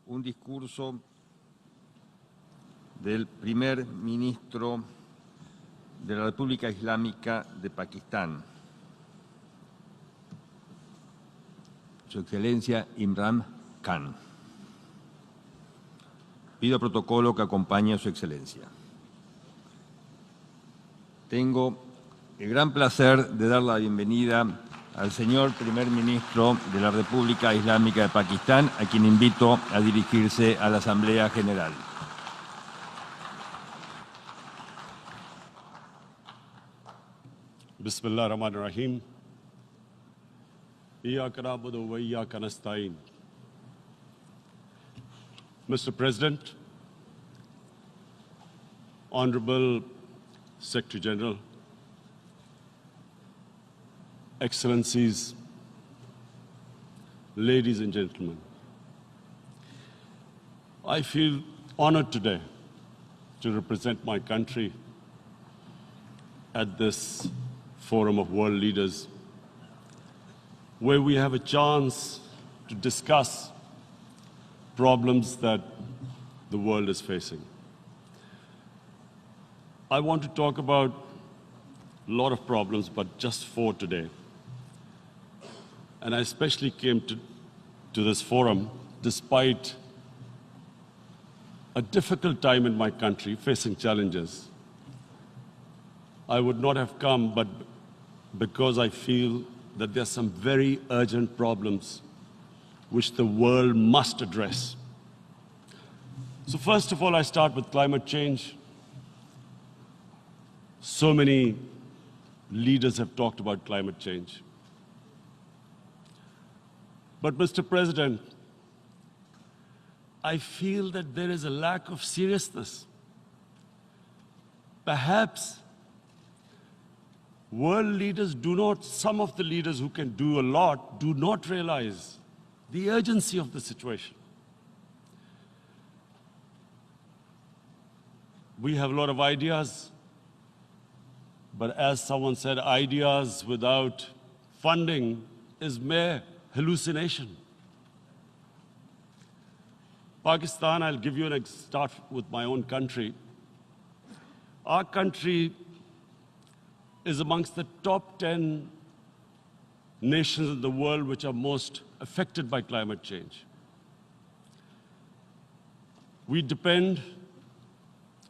un discurso del primer ministro de la República Islámica de Pakistán, Su Excelencia Imran Khan. Pido protocolo que acompañe a Su Excelencia. Tengo el gran placer de dar la bienvenida al señor primer ministro de la República Islámica de Pakistán, a quien invito a dirigirse a la Asamblea General. Bismillah ar-Rahman ar-Rahim. Iyyaka na'budu wa iyyaka nasta'in. Mr. President, Honorable Secretary General, Excellencies, ladies and gentlemen, I feel honored today to represent my country at this Forum of World Leaders, where we have a chance to discuss problems that the world is facing. I want to talk about a lot of problems, but just 4 today. And I especially came to this forum despite a difficult time in my country, facing challenges. I would not have come, but because I feel that there are some very urgent problems which the world must address. So first of all, I start with climate change. So many leaders have talked about climate change. But Mr. President, I feel that there is a lack of seriousness. Perhaps world leaders some of the leaders who can do a lot, do not realize the urgency of the situation. We have a lot of ideas, but as someone said, ideas without funding is mere hallucination. Pakistan, I'll give you start with my own country. Our country is amongst the top 10 nations in the world which are most affected by climate change. We depend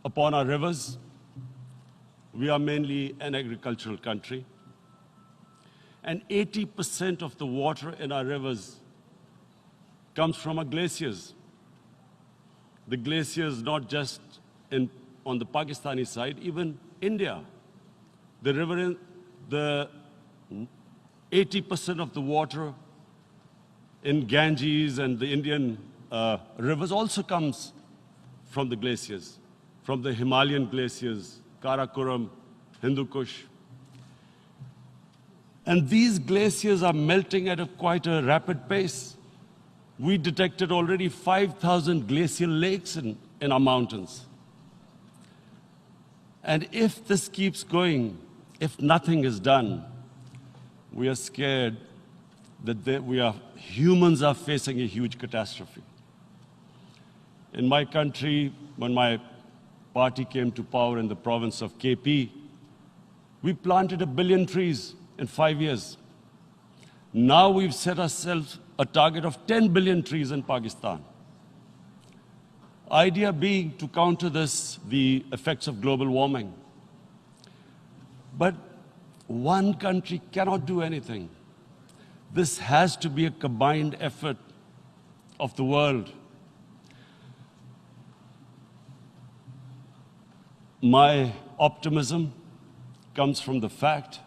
upon our rivers. We are mainly an agricultural country. And 80% of the water in our rivers comes from our glaciers. The glaciers not just on the Pakistani side, even India. The river, the 80% of the water in Ganges and the Indian rivers also comes from the glaciers, from the Himalayan glaciers, Karakoram, Hindu Kush. And these glaciers are melting at quite a rapid pace. We detected already 5,000 glacial lakes in our mountains. And if this keeps going, if nothing is done, we are scared that humans are facing a huge catastrophe. In my country, when my party came to power in the province of KP, we planted 1 billion trees in 5 years. Now we've set ourselves a target of 10 billion trees in Pakistan. Idea being to counter the effects of global warming. But one country cannot do anything. This has to be a combined effort of the world. My optimism comes from the fact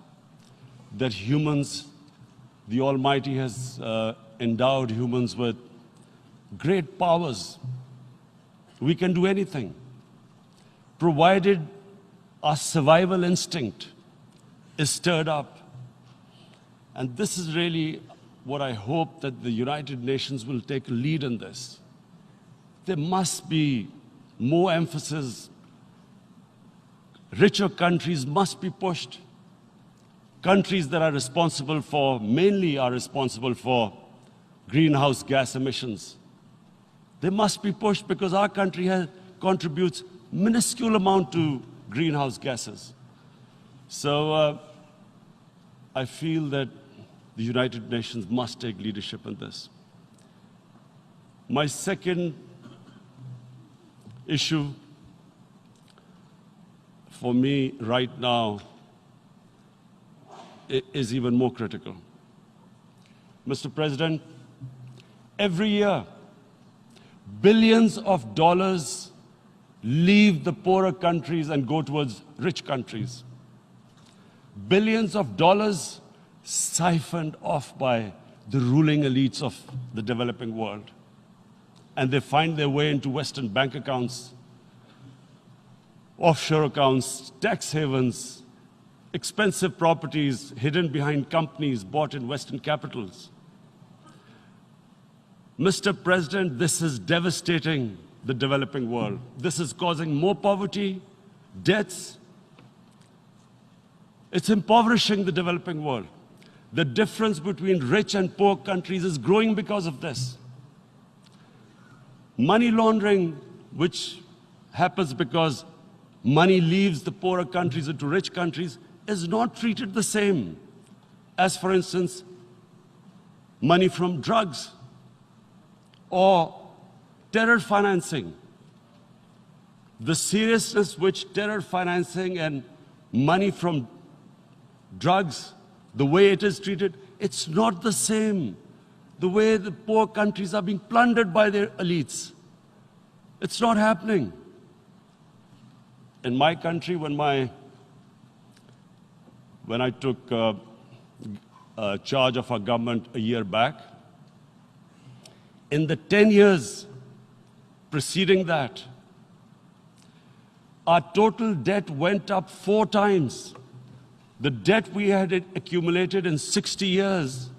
that humans, the Almighty has endowed humans with great powers. We can do anything, provided our survival instinct is stirred up. And this is really what I hope that the United Nations will take a lead in this. There must be more emphasis. Richer countries must be pushed. Countries that are responsible for, mainly are responsible for greenhouse gas emissions. They must be pushed because our country contributes minuscule amount to greenhouse gases. So I feel that the United Nations must take leadership in this. My second issue for me right now is even more critical. Mr. President, every year, billions of dollars leave the poorer countries and go towards rich countries. Billions of dollars siphoned off by the ruling elites of the developing world. And they find their way into Western bank accounts, offshore accounts, tax havens, expensive properties hidden behind companies bought in Western capitals. Mr. President, this is devastating the developing world. This is causing more poverty, debts. It's impoverishing the developing world. The difference between rich and poor countries is growing because of this. Money laundering, which happens because money leaves the poorer countries into rich countries, is not treated the same as, for instance, money from drugs or terror financing. The seriousness which terror financing and money from drugs, the way it is treated, it's not the same. The way the poor countries are being plundered by their elites. It's not happening. In my country, when I took charge of our government a year back, in the 10 years preceding that, our total debt went up 4 times. The debt we had accumulated in 60 years,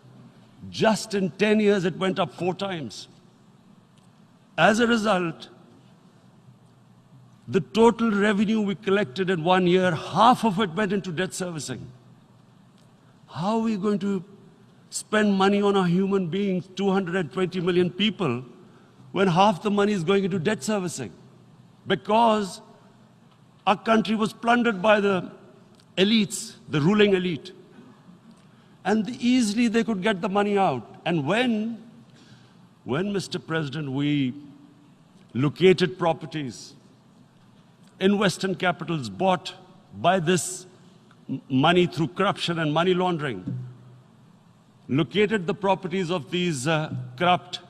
just in 10 years, it went up 4 times. As a result, the total revenue we collected in 1 year, half of it went into debt servicing. How are we going to spend money on our human beings, 220 million people, when half the money is going into debt servicing? Because our country was plundered by the elites, the ruling elite. And easily they could get the money out. And when, Mr. President, we located properties in Western capitals bought by this money through corruption and money laundering, located the properties of these corrupt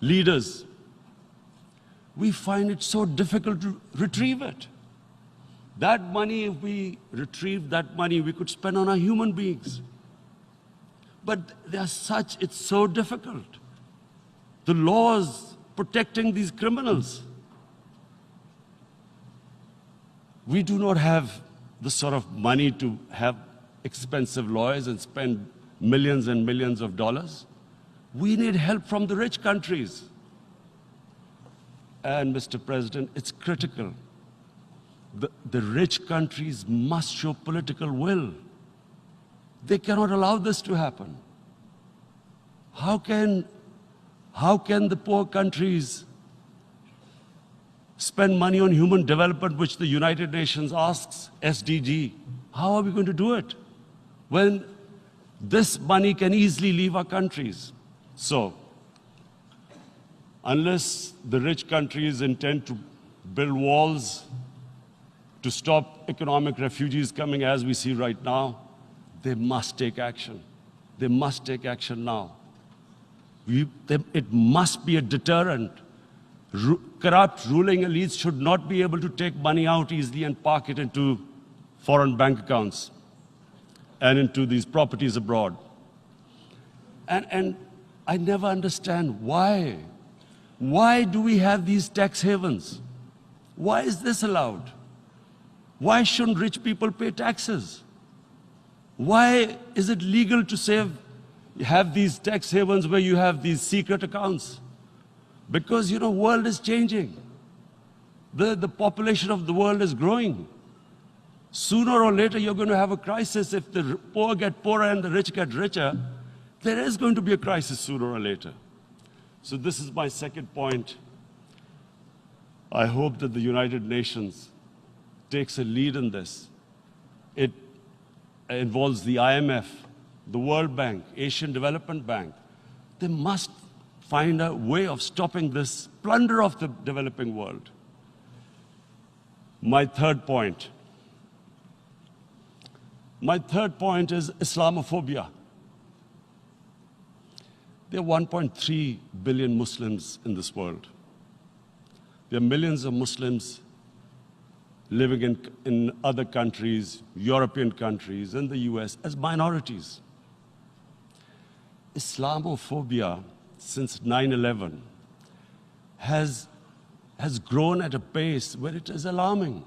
leaders, we find it so difficult to retrieve it. That money, if we retrieved that money, we could spend on our human beings. But it's so difficult. The laws protecting these criminals. We do not have the sort of money to have expensive lawyers and spend millions and millions of dollars. We need help from the rich countries. And Mr. President, it's critical. The rich countries must show political will. They cannot allow this to happen. How can the poor countries spend money on human development, which the United Nations asks, SDG? How are we going to do it when this money can easily leave our countries? So, unless the rich countries intend to build walls to stop economic refugees coming as we see right now, they must take action. They must take action now. It must be a deterrent. Corrupt ruling elites should not be able to take money out easily and park it into foreign bank accounts and into these properties abroad. And I never understand why. Why do we have these tax havens? Why is this allowed? Why shouldn't rich people pay taxes? Why is it legal to have these tax havens where you have these secret accounts? Because, the world is changing. The population of the world is growing. Sooner or later, you're going to have a crisis. If the poor get poorer and the rich get richer, there is going to be a crisis sooner or later. So this is my second point. I hope that the United Nations takes a lead in this. It involves the IMF, the World Bank, Asian Development Bank. They must find a way of stopping this plunder of the developing world. My third point is Islamophobia. There are 1.3 billion Muslims in this world. There are millions of Muslims living in other countries, European countries, in the US, as minorities. Islamophobia, since 9/11, has grown at a pace where it is alarming.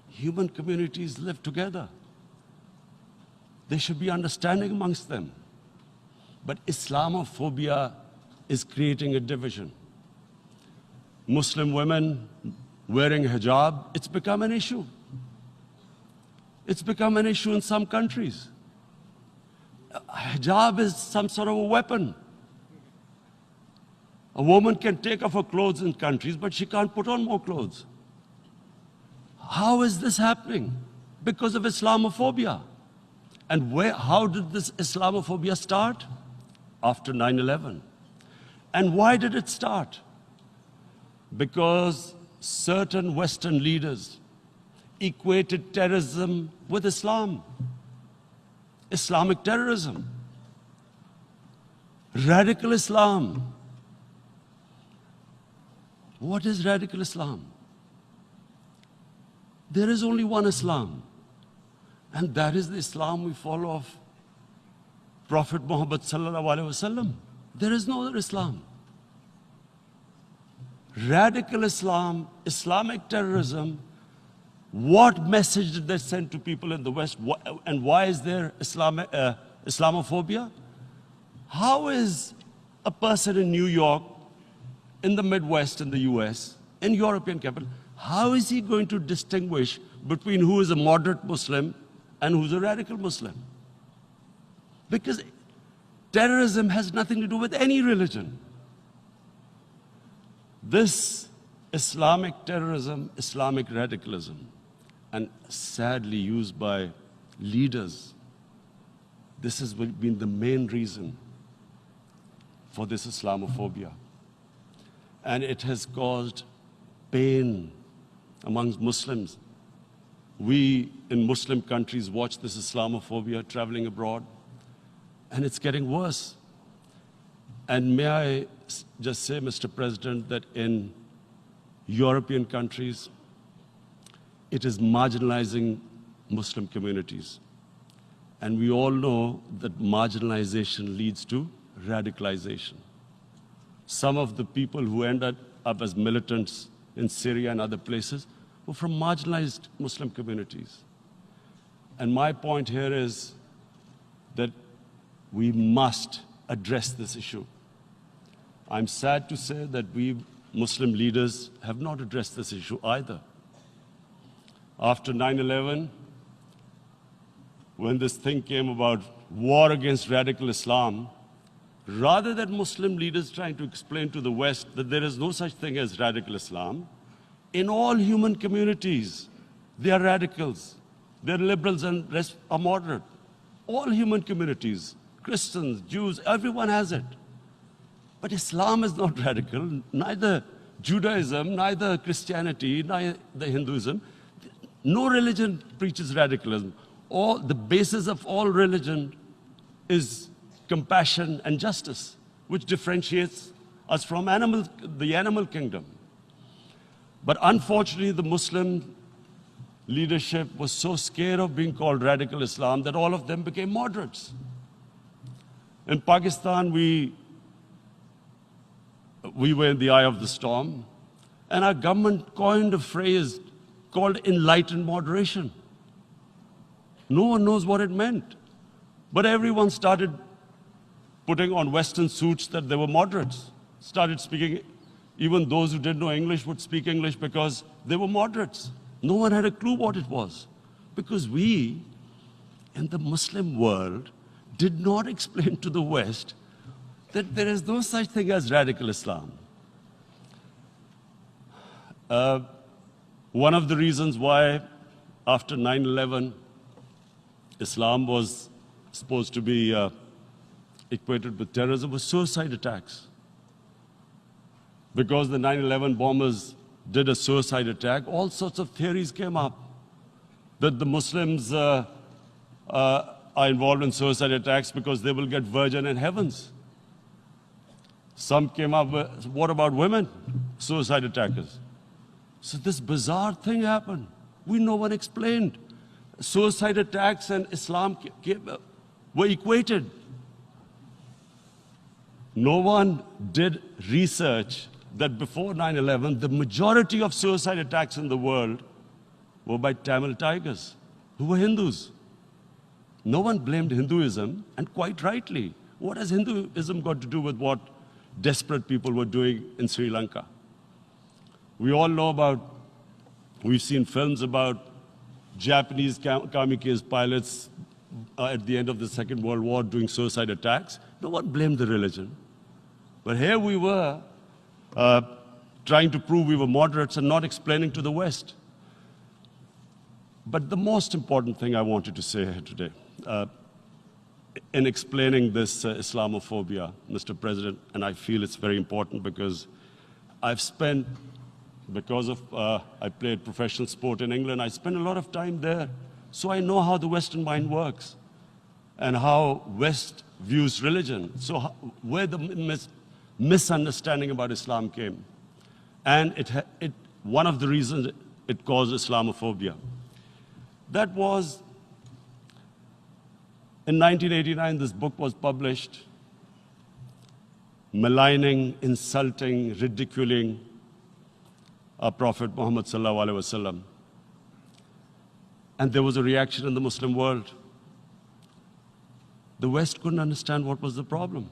Human communities live together. There should be understanding amongst them. But Islamophobia is creating a division. Muslim women wearing hijab, it's become an issue. It's become an issue in some countries. Hijab is some sort of a weapon. A woman can take off her clothes in countries, but she can't put on more clothes. How is this happening? Because of Islamophobia. And how did this Islamophobia start? After 9/11. And why did it start? Because certain Western leaders equated terrorism with Islam. Islamic terrorism. Radical Islam. What is radical Islam? There is only one Islam. And that is the Islam we follow of Prophet Muhammad sallallahu alaihi wasallam. There is no other Islam. Radical Islam, Islamic terrorism, what message did they send to people in the West? And why is there Islamophobia? How is a person in New York, in the Midwest, in the US, in European capital, how is he going to distinguish between who is a moderate Muslim and who's a radical Muslim? Because terrorism has nothing to do with any religion. This Islamic terrorism, Islamic radicalism, and sadly used by leaders, this has been the main reason for this Islamophobia. And it has caused pain amongst Muslims. We in Muslim countries watch this Islamophobia traveling abroad, and it's getting worse. And may I just say, Mr. President, that in European countries, it is marginalizing Muslim communities. And we all know that marginalization leads to radicalization. Some of the people who ended up as militants in Syria and other places were from marginalized Muslim communities. And my point here is that we must address this issue. I'm sad to say that we Muslim leaders have not addressed this issue either. After 9/11, when this thing came about war against radical Islam, rather than Muslim leaders trying to explain to the West that there is no such thing as radical Islam, in all human communities, they are radicals. They're liberals and rest are moderate. All human communities, Christians, Jews, everyone has it. But Islam is not radical, neither Judaism, neither Christianity, neither Hinduism. No religion preaches radicalism. The basis of all religion is compassion and justice, which differentiates us from the animal kingdom. But unfortunately, the Muslim leadership was so scared of being called radical Islam that all of them became moderates. In Pakistan, we were in the eye of the storm, and our government coined a phrase called enlightened moderation. No one knows what it meant. But everyone started putting on Western suits that they were moderates, started speaking. Even those who didn't know English would speak English because they were moderates. No one had a clue what it was. Because we, in the Muslim world, did not explain to the West that there is no such thing as radical Islam. One of the reasons why after 9/11, Islam was supposed to be equated with terrorism was suicide attacks. Because the 9/11 bombers did a suicide attack, all sorts of theories came up that the Muslims are involved in suicide attacks because they will get virgin in heavens. Some came up with, what about women, suicide attackers? So this bizarre thing happened. No one explained. Suicide attacks and Islam were equated. No one did research that before 9/11, the majority of suicide attacks in the world were by Tamil tigers, who were Hindus. No one blamed Hinduism, and quite rightly. What has Hinduism got to do with what desperate people were doing in Sri Lanka? We all know about, we've seen films about Japanese kamikaze pilots at the end of the Second World War doing suicide attacks. No one blamed the religion. But here we were trying to prove we were moderates and not explaining to the West. But the most important thing I wanted to say here today, in explaining this Islamophobia, Mr. President, and I feel it's very important because I've spent, because of, I played professional sport in England, I spent a lot of time there. So I know how the Western mind works and how West views religion. So where the misunderstanding about Islam came. And one of the reasons it caused Islamophobia. That was, in 1989, this book was published, maligning, insulting, ridiculing our Prophet Muhammad sallallahu alaihi wasallam. And there was a reaction in the Muslim world. The West couldn't understand what was the problem.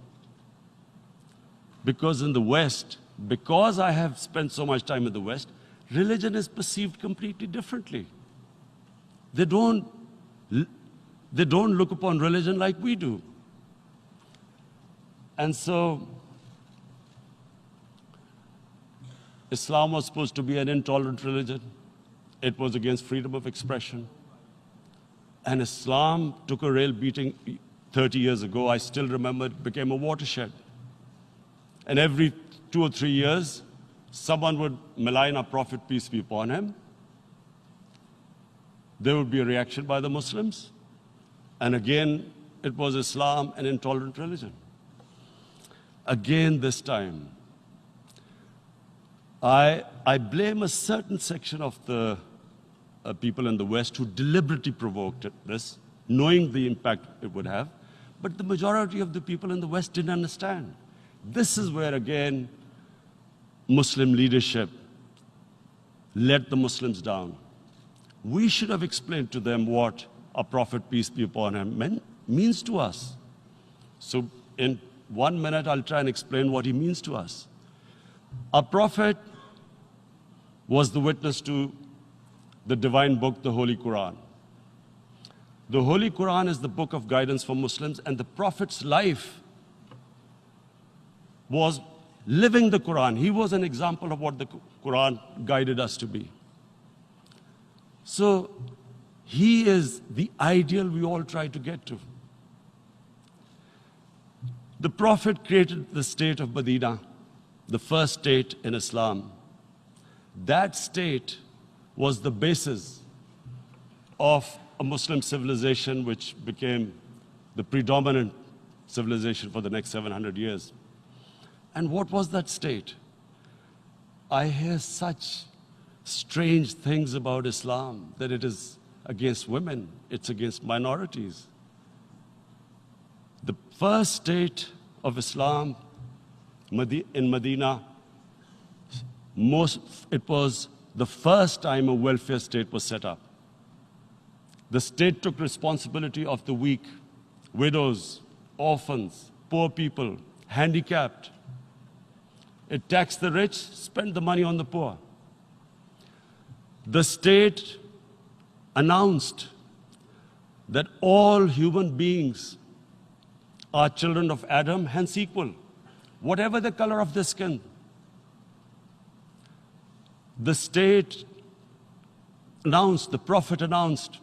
Because in the West, because I have spent so much time in the West, religion is perceived completely differently. They don't look upon religion like we do. And so, Islam was supposed to be an intolerant religion. It was against freedom of expression. And Islam took a real beating 30 years ago. I still remember it became a watershed. And every 2 or 3 years, someone would malign our Prophet, peace be upon him. There would be a reaction by the Muslims. And again, it was Islam, an intolerant religion. Again, this time, I blame a certain section of the people in the West who deliberately provoked this, knowing the impact it would have. But the majority of the people in the West didn't understand. This is where, again, Muslim leadership let the Muslims down. We should have explained to them what our Prophet, peace be upon him, means to us. So in 1 minute, I'll try and explain what he means to us. Our Prophet was the witness to the divine book, the Holy Quran. The Holy Quran is the book of guidance for Muslims, and the Prophet's life was living the Quran. He was an example of what the Quran guided us to be. So he is the ideal we all try to get to. The Prophet created the state of Medina, the first state in Islam. That state was the basis of a Muslim civilization which became the predominant civilization for the next 700 years. And what was that state? I hear such strange things about Islam, that it is against women, it's against minorities. The first state of Islam in Medina, it was the first time a welfare state was set up. The state took responsibility of the weak, widows, orphans, poor people, handicapped. It taxed the rich, spent the money on the poor. The state announced that all human beings are children of Adam, hence equal, whatever the color of their skin. the state announced, the Prophet announced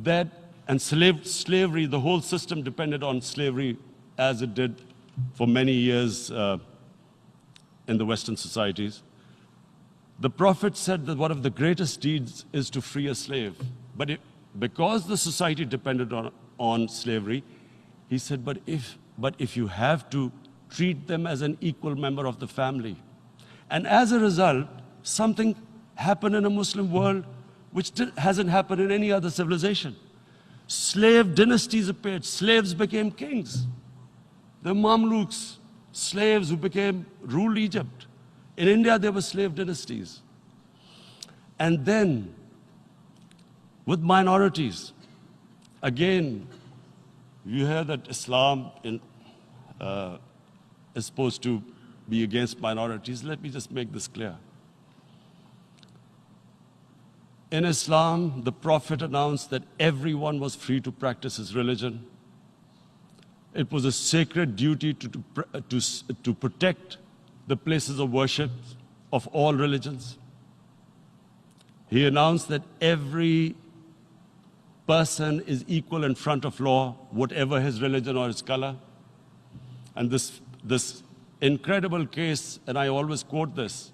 that, and slavery, the whole system depended on slavery as it did for many years in the Western societies. The Prophet said that one of the greatest deeds is to free a slave. But because the society depended on slavery, he said, but if you have to treat them as an equal member of the family. And as a result, something happened in a Muslim world which hasn't happened in any other civilization. Slave dynasties appeared. Slaves became kings. The Mamluks, slaves who ruled Egypt. In India, there were slave dynasties. And then, with minorities, again, you hear that Islam is supposed to be against minorities. Let me just make this clear. In Islam, the Prophet announced that everyone was free to practice his religion. It was a sacred duty to protect the places of worship of all religions. He announced that every person is equal in front of law, whatever his religion or his color. And this incredible case, and I always quote this,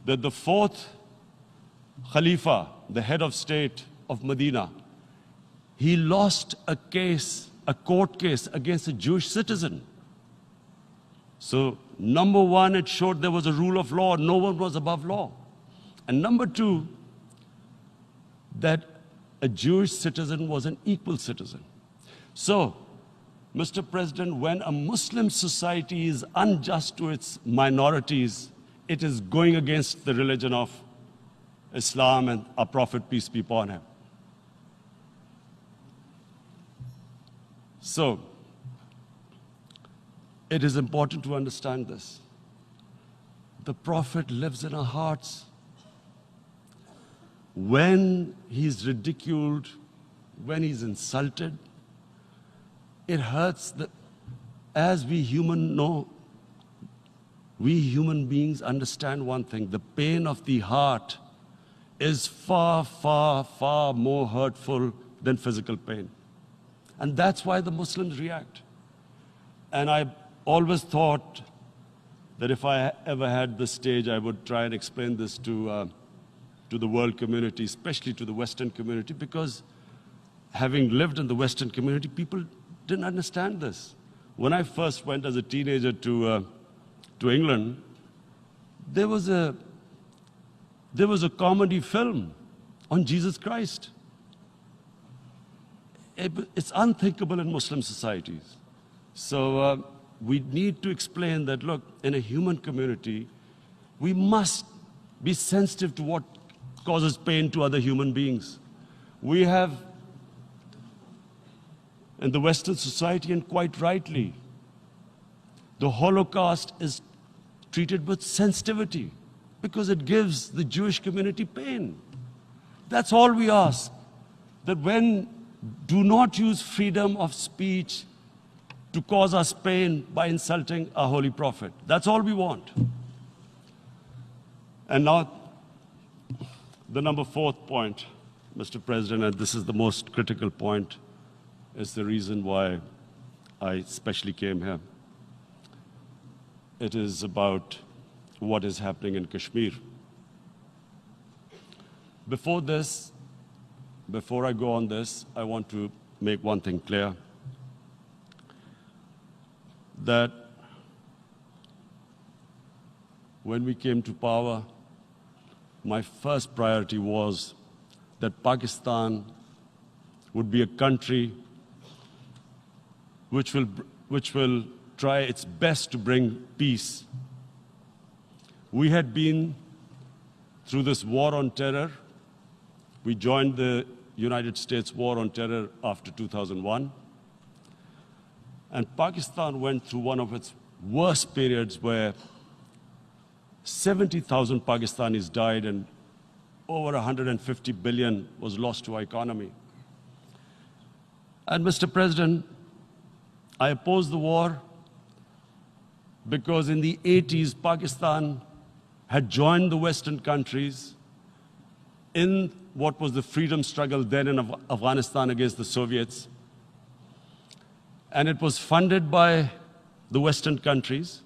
that the fourth Khalifa, the head of state of Medina, he lost a court case against a Jewish citizen. So, number one, it showed there was a rule of law, no one was above law. And number two, that a Jewish citizen was an equal citizen. So, Mr. President, when a Muslim society is unjust to its minorities, it is going against the religion of Islam and our Prophet, peace be upon him. So, it is important to understand this. The Prophet lives in our hearts. When he's ridiculed, when he's insulted, it hurts. As we human beings understand one thing: the pain of the heart is far, far, far more hurtful than physical pain. And that's why the Muslims react. And I always thought that if I ever had this stage, I would try and explain this to the world community, especially to the Western community, because having lived in the Western community, people didn't understand this. When I first went as a teenager to England, there was a comedy film on Jesus Christ. It's unthinkable in Muslim societies. So we need to explain that, look, in a human community, we must be sensitive to what causes pain to other human beings. We have, in the Western society, and quite rightly, the Holocaust is treated with sensitivity because it gives the Jewish community pain. That's all we ask, that do not use freedom of speech to cause us pain by insulting our Holy Prophet. That's all we want. And now, the number fourth point, Mr. President, and this is the most critical point, is the reason why I especially came here. It is about what is happening in Kashmir. Before I go on this, I want to make one thing clear, that when we came to power, my first priority was that Pakistan would be a country which will try its best to bring peace. We had been through this war on terror. We joined the United States war on terror after 2001. And Pakistan went through one of its worst periods where 70,000 Pakistanis died and over 150 billion was lost to our economy. And Mr. President, I opposed the war because in the 80s, Pakistan had joined the Western countries in what was the freedom struggle then in Afghanistan against the Soviets. And it was funded by the Western countries.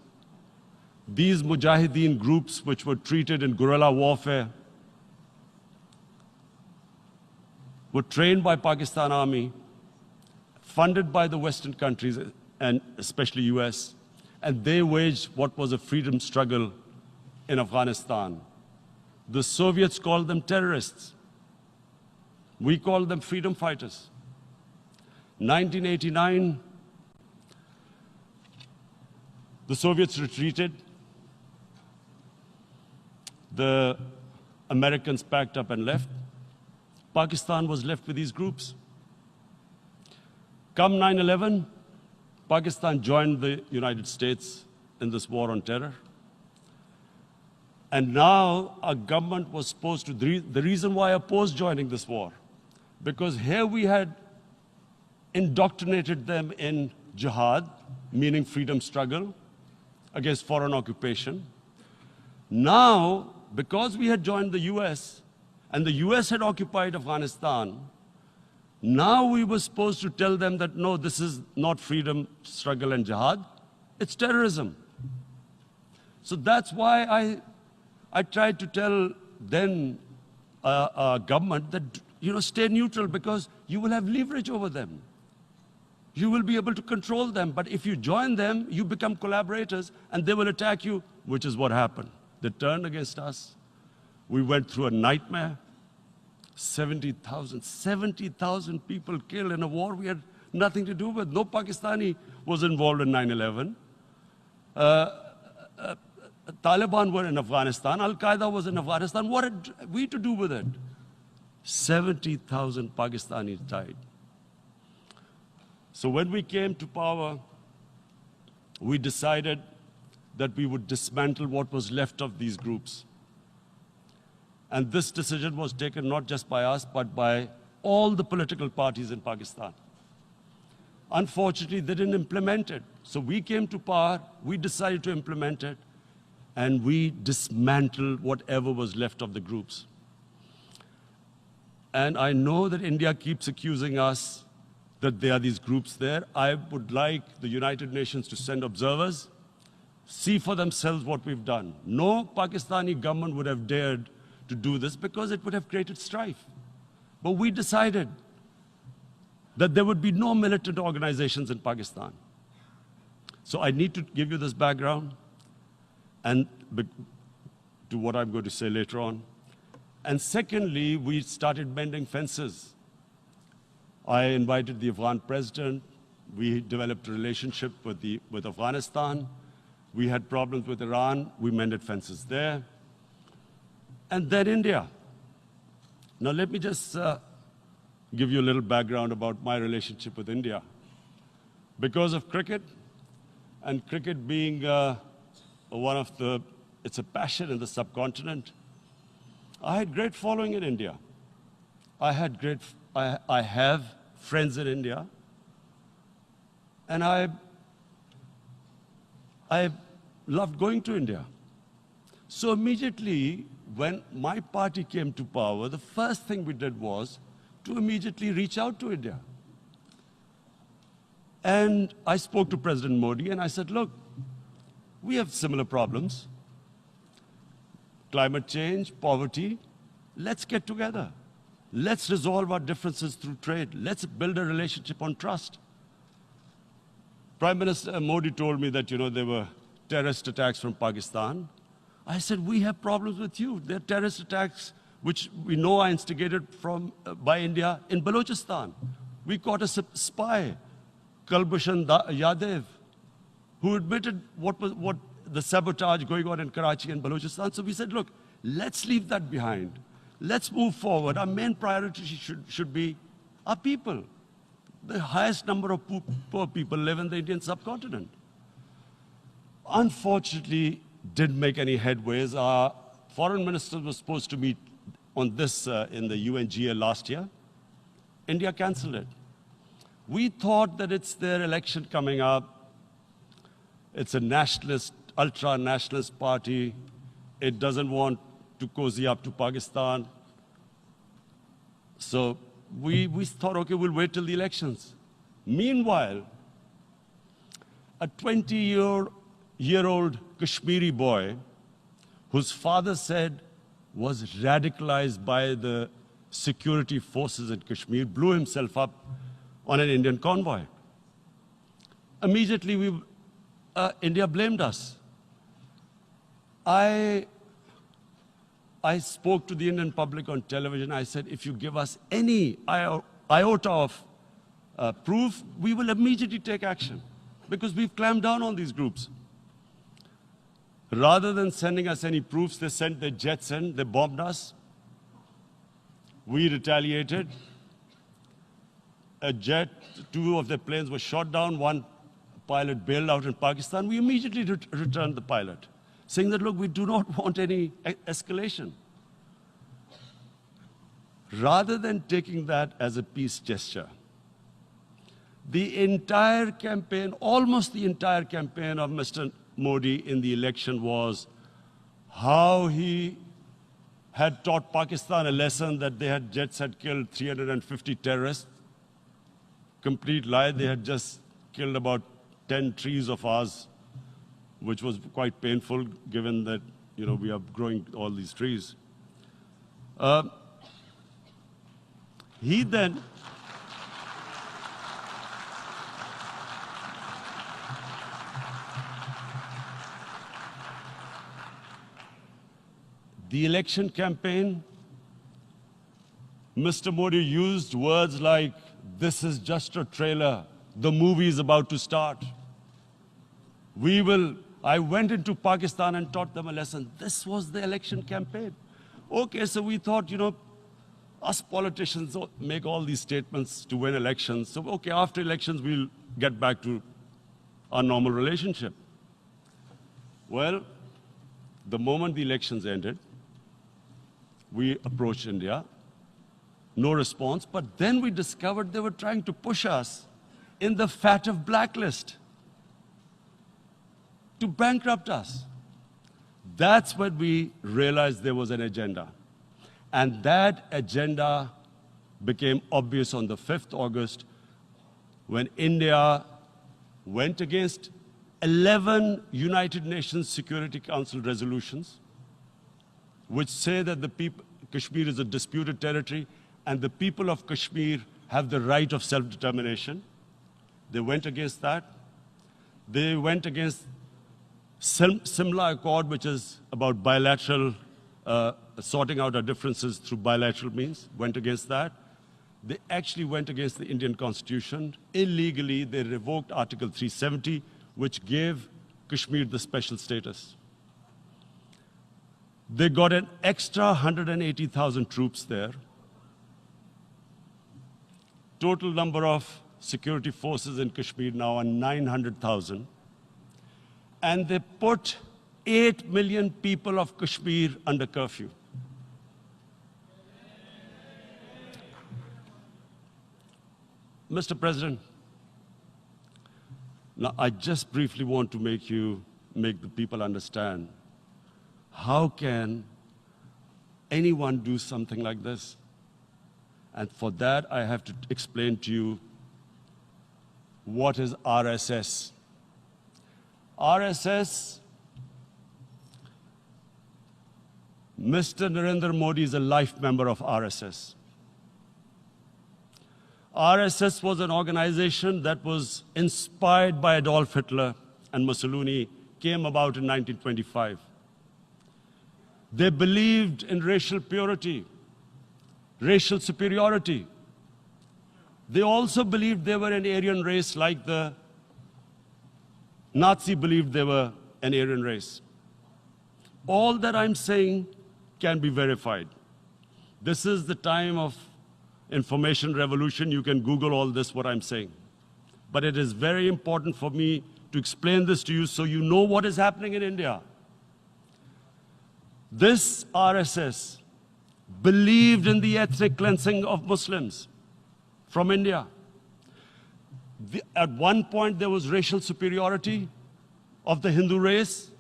These Mujahideen groups, which were treated in guerrilla warfare, were trained by Pakistan Army, funded by the Western countries, and especially US, and they waged what was a freedom struggle in Afghanistan. The Soviets called them terrorists. We called them freedom fighters. 1989, the Soviets retreated. The Americans packed up and left. Pakistan was left with these groups. Come 9/11, Pakistan joined the United States in this war on terror. And now our government was supposed to, the reason why I opposed joining this war, because here we had indoctrinated them in jihad, meaning freedom struggle against foreign occupation. Now, because we had joined the US, and the US had occupied Afghanistan, now we were supposed to tell them that, no, this is not freedom struggle and jihad, it's terrorism. So that's why I tried to tell then government that, stay neutral, because you will have leverage over them. You will be able to control them. But if you join them, you become collaborators, and they will attack you, which is what happened. They turned against us. We went through a nightmare. 70,000 people killed in a war we had nothing to do with. No Pakistani was involved in 9/11. Taliban were in Afghanistan. Al-Qaeda was in Afghanistan. What had we to do with it? 70,000 Pakistanis died. So when we came to power, we decided that we would dismantle what was left of these groups. And this decision was taken not just by us, but by all the political parties in Pakistan. Unfortunately, they didn't implement it. So we came to power, we decided to implement it, and we dismantled whatever was left of the groups. And I know that India keeps accusing us that there are these groups there. I would like the United Nations to send observers, see for themselves what we've done. No Pakistani government would have dared to do this because it would have created strife. But we decided that there would be no militant organizations in Pakistan. So I need to give you this background and to what I'm going to say later on. And secondly, we started mending fences. I invited the Afghan president. We developed a relationship with Afghanistan. We had problems with Iran. We mended fences there. And then India. Now let me just give you a little background about my relationship with India. Because of cricket, and cricket being it's a passion in the subcontinent, I had great following in India. I have friends in India, and I loved going to India. So immediately, when my party came to power, the first thing we did was to immediately reach out to India. And I spoke to President Modi, and I said, look, we have similar problems. Climate change, poverty, let's get together. Let's resolve our differences through trade. Let's build a relationship on trust. Prime Minister Modi told me that, there were terrorist attacks from Pakistan. I said, we have problems with you. There are terrorist attacks which we know are instigated by India in Balochistan. We caught a spy, Kulbhushan Yadav, who admitted what the sabotage going on in Karachi and Balochistan. So we said, look, let's leave that behind. Let's move forward. Our main priority should be our people. The highest number of poor people live in the Indian subcontinent. Unfortunately, didn't make any headways. Our foreign ministers were supposed to meet on this in the UNGA last year. India canceled it. We thought that it's their election coming up. It's a nationalist, ultra-nationalist party. it doesn't want to cozy up to Pakistan. So we thought, okay, we'll wait till the elections. Meanwhile, a 20-year-old Kashmiri boy, whose father said was radicalized by the security forces in Kashmir, blew himself up on an Indian convoy. Immediately, India blamed us. I spoke to the Indian public on television. I said, if you give us any iota of proof, we will immediately take action, because we've clamped down on these groups. Rather than sending us any proofs, they sent their jets in, they bombed us. We retaliated. A jet, 2 of their planes were shot down, 1 pilot bailed out in Pakistan. We immediately returned the pilot, saying that, look, we do not want any escalation. Rather than taking that as a peace gesture, the entire campaign, almost the entire campaign of Mr. Modi in the election was how he had taught Pakistan a lesson that jets had killed 350 terrorists. Complete lie. They had just killed about 10 trees of ours, which was quite painful given that, we are growing all these trees. He then the election campaign, Mr. Modi used words like, this is just a trailer, the movie is about to start. I went into Pakistan and taught them a lesson. This was the election campaign. Okay, so we thought, us politicians make all these statements to win elections. So, okay, after elections, we'll get back to our normal relationship. Well, the moment the elections ended, we approached India, no response, but then we discovered they were trying to push us in the FATF blacklist to bankrupt us. That's when we realized there was an agenda. And that agenda became obvious on the 5th August when India went against 11 United Nations Security Council resolutions, which say that Kashmir is a disputed territory and the people of Kashmir have the right of self-determination. They went against that. They went against Simla Accord, which is about bilateral, sorting out our differences through bilateral means, went against that. They actually went against the Indian Constitution. Illegally, they revoked Article 370, which gave Kashmir the special status. They got an extra 180,000 troops there. Total number of security forces in Kashmir now are 900,000. And they put 8 million people of Kashmir under curfew. Mr. President, now I just briefly want to make the people understand, how can anyone do something like this? And for that, I have to explain to you what is RSS. RSS, Mr. Narendra Modi is a life member of RSS. RSS was an organization that was inspired by Adolf Hitler and Mussolini, came about in 1925. They believed in racial purity, racial superiority. They also believed they were an Aryan race like the Nazi believed they were an Aryan race. All that I'm saying can be verified. This is the time of information revolution. You can Google all this, what I'm saying. But it is very important for me to explain this to you so you know what is happening in India. This RSS believed in the ethnic cleansing of Muslims from India. At one point, there was racial superiority of the Hindu race.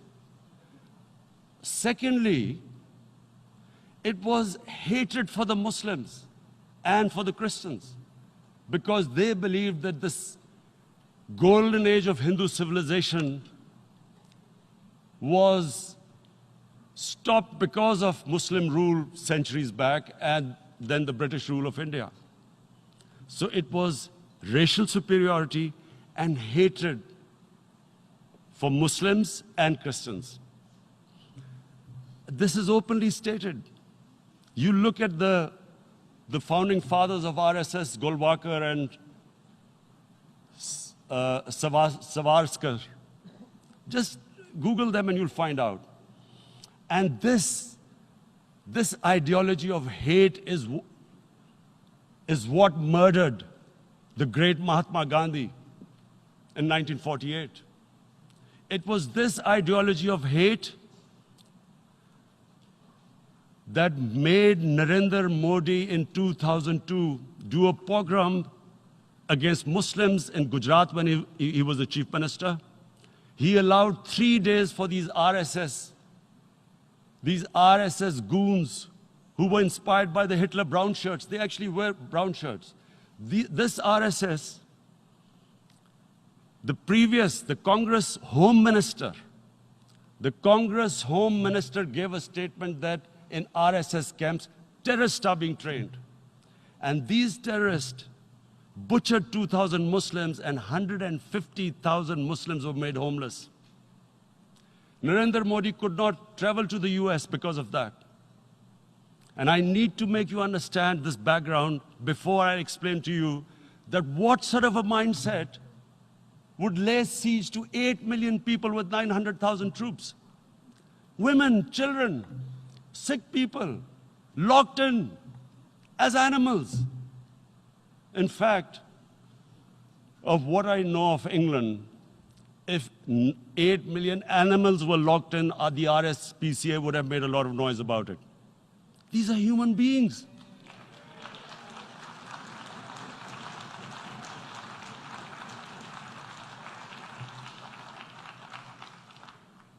Secondly, it was hatred for the Muslims and for the Christians, because they believed that this golden age of Hindu civilization was stopped because of Muslim rule centuries back and then the British rule of India. So it was racial superiority and hatred for Muslims and Christians. This is openly stated. You look at the founding fathers of RSS, Golwalkar and Savarkar. Just Google them and you'll find out. And this ideology of hate is what murdered the great Mahatma Gandhi in 1948. It was this ideology of hate that made Narendra Modi in 2002 do a pogrom against Muslims in Gujarat when he was the chief minister. He allowed 3 days for these RSS goons who were inspired by the Hitler brown shirts. They actually wear brown shirts. This RSS, the Congress Home Minister gave a statement that in RSS camps, terrorists are being trained. And these terrorists butchered 2,000 Muslims and 150,000 Muslims were made homeless. Narendra Modi could not travel to the US because of that. And I need to make you understand this background before I explain to you that what sort of a mindset would lay siege to 8 million people with 900,000 troops. Women, children, sick people, locked in as animals. In fact, of what I know of England, if 8 million animals were locked in, the RSPCA would have made a lot of noise about it. These are human beings.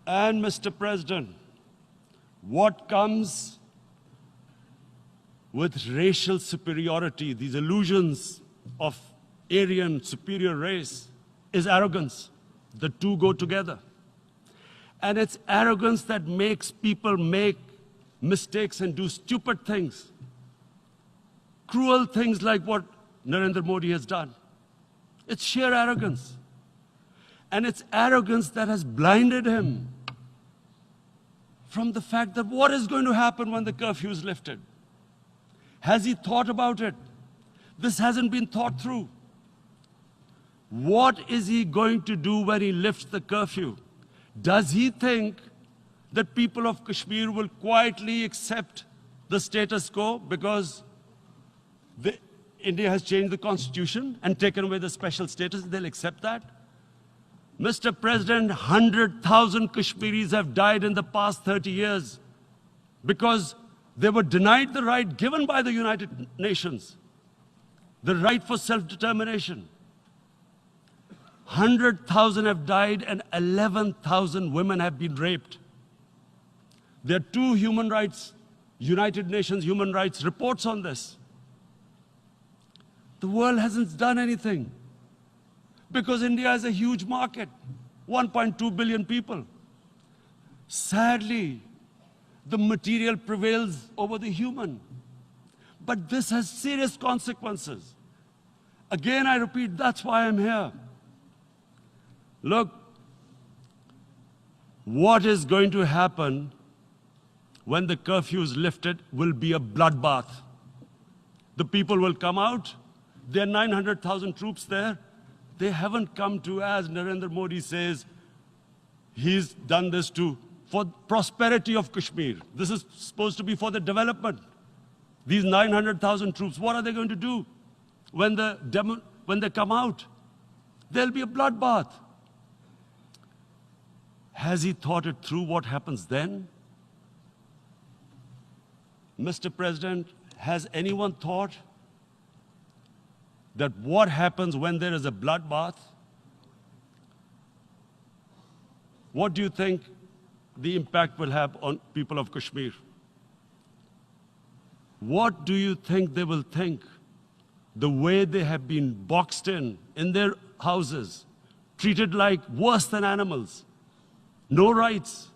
And Mr. President, what comes with racial superiority, these illusions of Aryan superior race, is arrogance. The two go together. And it's arrogance that makes people make mistakes and do stupid things. Cruel things like what Narendra Modi has done. It's sheer arrogance. And it's arrogance that has blinded him from the fact that what is going to happen when the curfew is lifted? Has he thought about it? This hasn't been thought through. What is he going to do when he lifts the curfew? Does he think that people of Kashmir will quietly accept the status quo because India has changed the constitution and taken away the special status? They'll accept that? Mr. President, 100,000 Kashmiris have died in the past 30 years because they were denied the right given by the United Nations, the right for self-determination. 100,000 have died and 11,000 women have been raped. There are 2 United Nations human rights reports on this. The world hasn't done anything because India is a huge market, 1.2 billion people. Sadly, the material prevails over the human. But this has serious consequences. Again, I repeat, that's why I'm here. Look, what is going to happen when the curfew is lifted will be a bloodbath. The people will come out. There are 900,000 troops there. They haven't come to, as Narendra Modi says, he's done this for prosperity of Kashmir. This is supposed to be for the development. These 900,000 troops, what are they going to do when they come out? There'll be a bloodbath. Has he thought it through what happens then? Mr. President, has anyone thought that what happens when there is a bloodbath? What do you think the impact will have on people of Kashmir. What do you think they will think? The way they have been boxed in their houses, treated like worse than animals, no rights.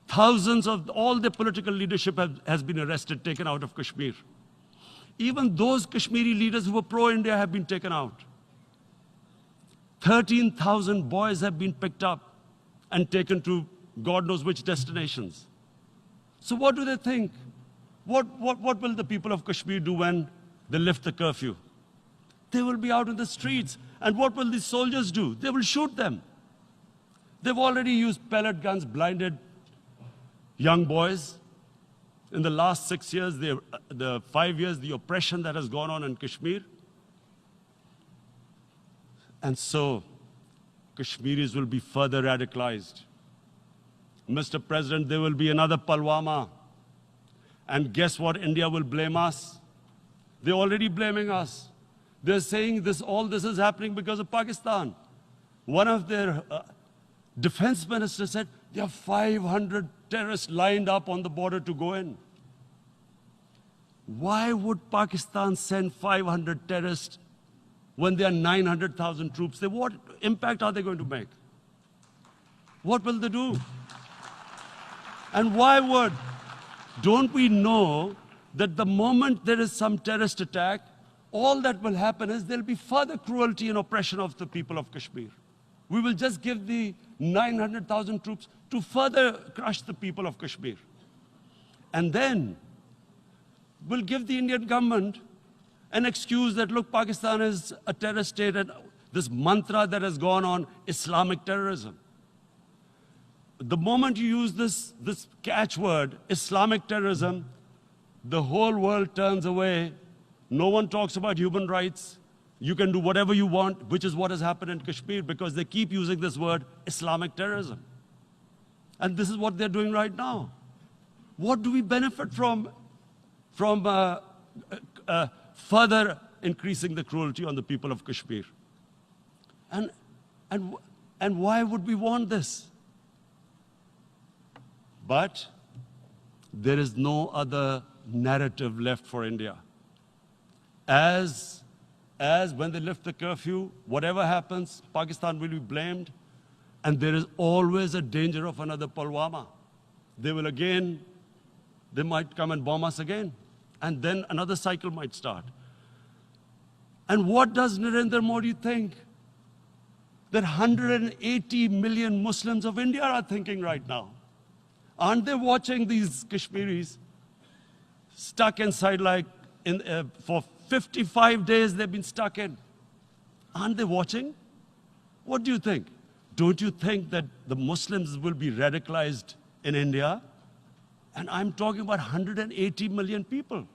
Thousands of all the political leadership has been arrested, taken out of Kashmir. Even those Kashmiri leaders who were pro-India have been taken out. 13,000 boys have been picked up and taken to God knows which destinations. So what do they think? What will the people of Kashmir do when they lift the curfew? They will be out in the streets. And what will these soldiers do? They will shoot them. They've already used pellet guns, blinded young boys. In the last 6 years, the 5 years, the oppression that has gone on in Kashmir. And so, Kashmiris will be further radicalized. Mr. President, there will be another Pulwama. And guess what? India will blame us. They're already blaming us. They're saying all this is happening because of Pakistan. One of their defense ministers said, there are 500 terrorists lined up on the border to go in. Why would Pakistan send 500 terrorists when there are 900,000 troops? What impact are they going to make? What will they do? And why would? Don't we know that the moment there is some terrorist attack, all that will happen is there'll be further cruelty and oppression of the people of Kashmir. We will just give the 900,000 troops to further crush the people of Kashmir. And then we'll give the Indian government an excuse that, look, Pakistan is a terrorist state, and this mantra that has gone on, Islamic terrorism. The moment you use this catchword, Islamic terrorism, the whole world turns away. No one talks about human rights. You can do whatever you want, which is what has happened in Kashmir, because they keep using this word, Islamic terrorism. And this is what they're doing right now. What do we benefit from further increasing the cruelty on the people of Kashmir? And why would we want this? But there is no other narrative left for India. As when they lift the curfew, whatever happens, Pakistan will be blamed, and there is always a danger of another Pulwama. They might come and bomb us again, and then another cycle might start. And what does Narendra Modi think? That 180 million Muslims of India are thinking right now. Aren't they watching these Kashmiris stuck inside for 55 days they've been stuck in? Aren't they watching? What do you think? Don't you think that the Muslims will be radicalized in India? And I'm talking about 180 million people.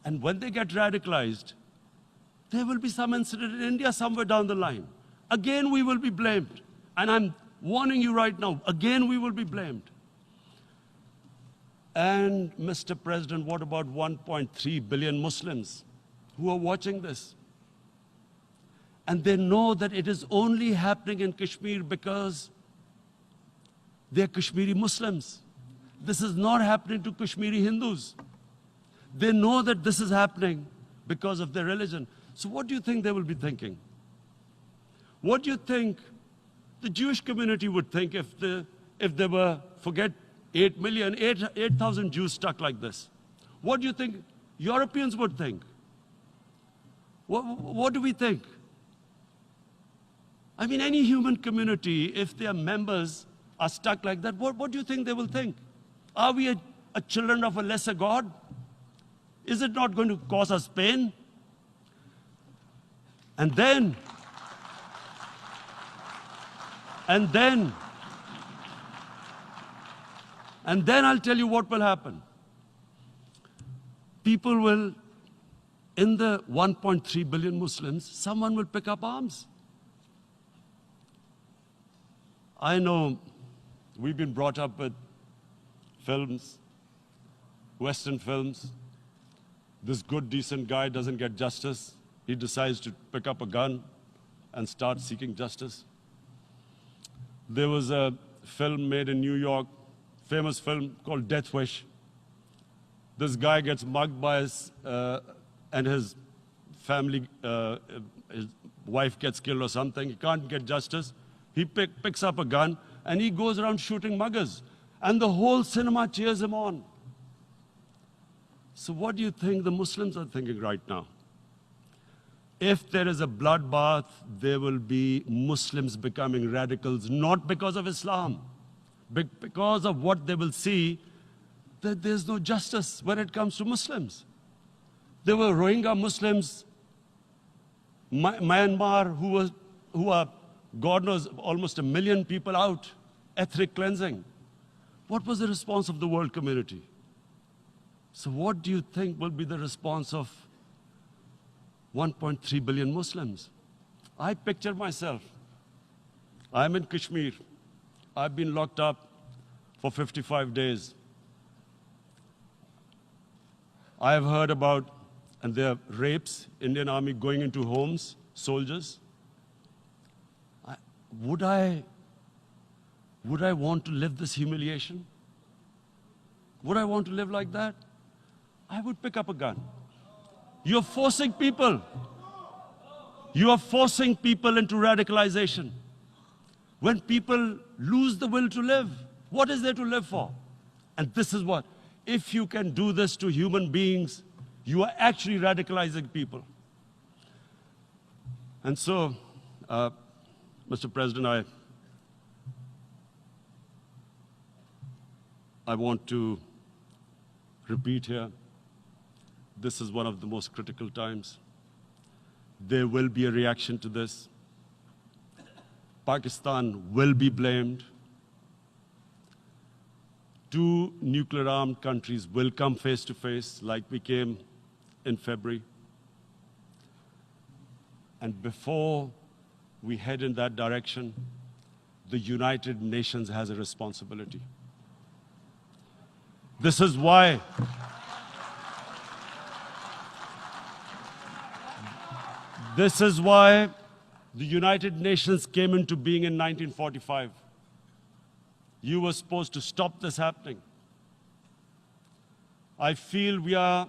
And when they get radicalized, there will be some incident in India somewhere down the line. Again, we will be blamed. And I'm warning you right now, again, we will be blamed. And Mr. President, what about 1.3 billion Muslims who are watching this? And they know that it is only happening in Kashmir because they're Kashmiri Muslims. This is not happening to Kashmiri Hindus. They know that this is happening because of their religion. So what do you think they will be thinking? What do you think the Jewish community would think if there were, forget 8,000 Jews stuck like this? What do you think Europeans would think? What do we think? I mean, any human community, if their members are stuck like that, what do you think they will think? Are we a children of a lesser God? Is it not going to cause us pain? And then I'll tell you what will happen. People will, in the 1.3 billion Muslims, someone will pick up arms. I know we've been brought up with films, Western films. This good, decent guy doesn't get justice. He decides to pick up a gun and start seeking justice. There was a film made in New York, famous film called Death Wish. This guy gets mugged by and his family, his wife gets killed or something. He can't get justice. He picks up a gun and he goes around shooting muggers. And the whole cinema cheers him on. So what do you think the Muslims are thinking right now? If there is a bloodbath, there will be Muslims becoming radicals, not because of Islam, but because of what they will see, that there's no justice when it comes to Muslims. There were Rohingya Muslims, Myanmar, who are, God knows, almost 1 million people out, ethnic cleansing. What was the response of the world community? So what do you think will be the response of 1.3 billion Muslims? I picture myself. I'm in Kashmir. I've been locked up for 55 days. I have heard about, and there are rapes, Indian Army going into homes, soldiers. Would I want to live this humiliation? Would I want to live like that? I would pick up a gun. You're forcing people. You are forcing people into radicalization. When people lose the will to live, what is there to live for? And this is what, if you can do this to human beings, you are actually radicalizing people. And so, Mr. President, I want to repeat here, this is one of the most critical times. There will be a reaction to this. Pakistan will be blamed. 2 nuclear-armed countries will come face to face like we came in February. And before we head in that direction, the United Nations has a responsibility. This is why the United Nations came into being in 1945. You were supposed to stop this happening. I feel we are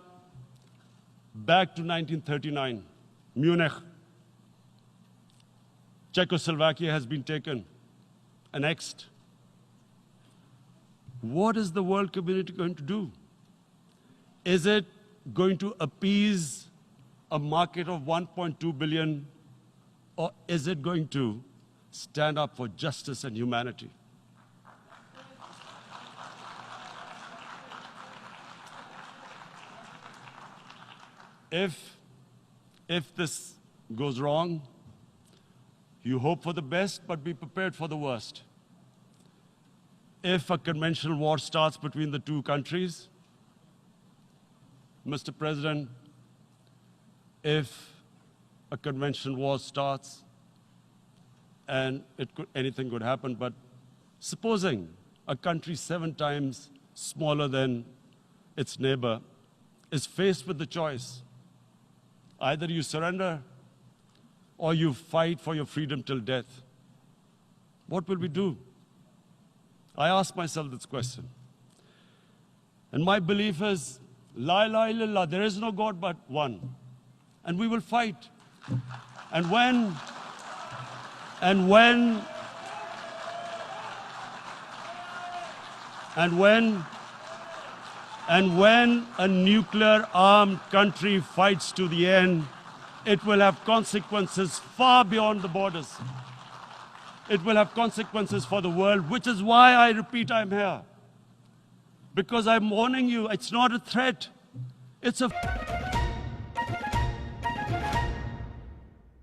back to 1939, Munich. Czechoslovakia has been taken, annexed. What is the world community going to do? Is it going to appease a market of 1.2 billion, or is it going to stand up for justice and humanity? If this goes wrong, you hope for the best, but be prepared for the worst. If a conventional war starts between the 2 countries, Mr. President, if a conventional war starts, and anything could happen, but supposing a country 7 times smaller than its neighbor is faced with the choice, either you surrender or you fight for your freedom till death, what will we do? I ask myself this question. And my belief is, La ilaha illallah, there is no God but one. And we will fight. And when a nuclear-armed country fights to the end, it will have consequences far beyond the borders. It will have consequences for the world, which is why I repeat I'm here. Because I'm warning you, it's not a threat, it's a